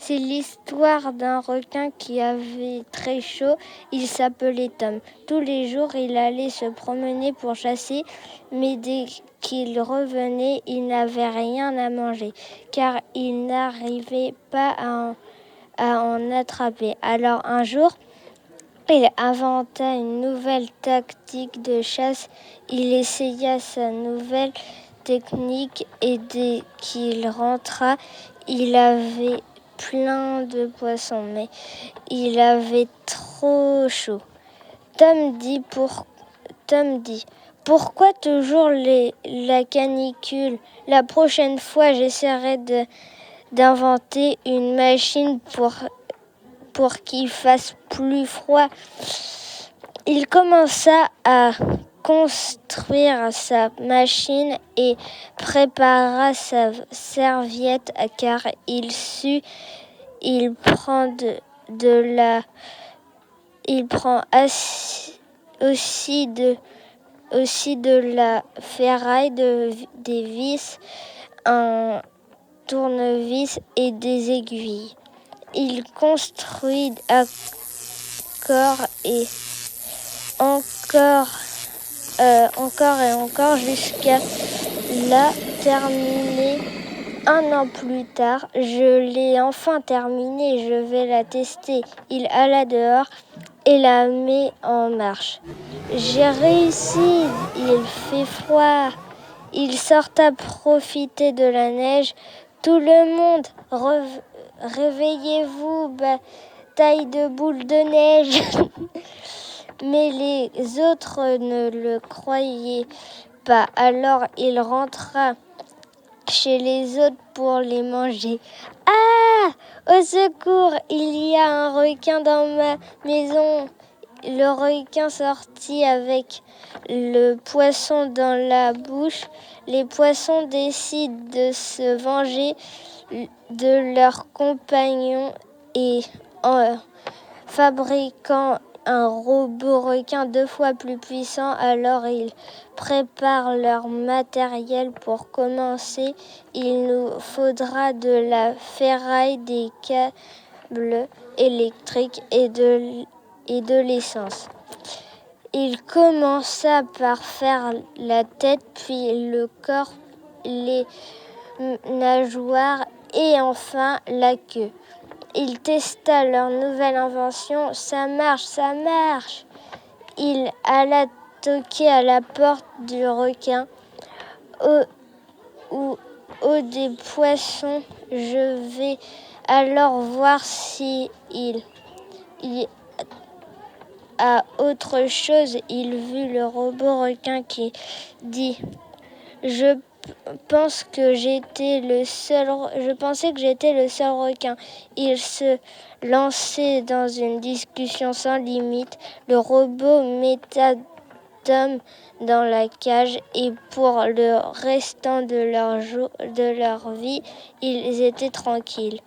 C'est l'histoire d'un requin qui avait très chaud. Il s'appelait Tom. Tous les jours, il allait se promener pour chasser, mais dès qu'il revenait, il n'avait rien à manger, car il n'arrivait pas à en attraper. Alors un jour, il inventa une nouvelle tactique de chasse. Il essaya sa nouvelle technique et dès qu'il rentra, il avait plein de poissons, mais il avait trop chaud. Tom dit, pourquoi toujours la canicule? La prochaine fois, j'essaierai d'inventer une machine pour qu'il fasse plus froid. Il commença à construire sa machine et prépara sa serviette car il prend aussi de la ferraille, des vis, un tournevis et des aiguilles. Il construit encore et encore jusqu'à la terminer. Un an plus tard, je l'ai enfin terminée, je vais la tester. Il alla dehors et la mit en marche. J'ai réussi, il fait froid. Il sorta profiter de la neige. Tout le monde, réveillez-vous, bataille de boules de neige. Mais les autres ne le croyaient pas. Alors il rentra chez les autres pour les manger. Ah! Au secours! Il y a un requin dans ma maison. Le requin sortit avec le poisson dans la bouche. Les poissons décident de se venger de leurs compagnons et en fabriquant un robot requin 2 fois plus puissant, alors ils préparent leur matériel pour commencer. Il nous faudra de la ferraille, des câbles électriques et de l'essence. Il commença par faire la tête, puis le corps, les nageoires et enfin la queue. Il testa leur nouvelle invention. Ça marche, ça marche. Il alla toquer à la porte du requin. Au des poissons, je vais alors voir si il a autre chose. Il vit le robot requin qui dit « Je pensais que j'étais le seul requin. » Il se lançait dans une discussion sans limite. Le robot metta Tom dans la cage et pour le restant de leur vie, ils étaient tranquilles.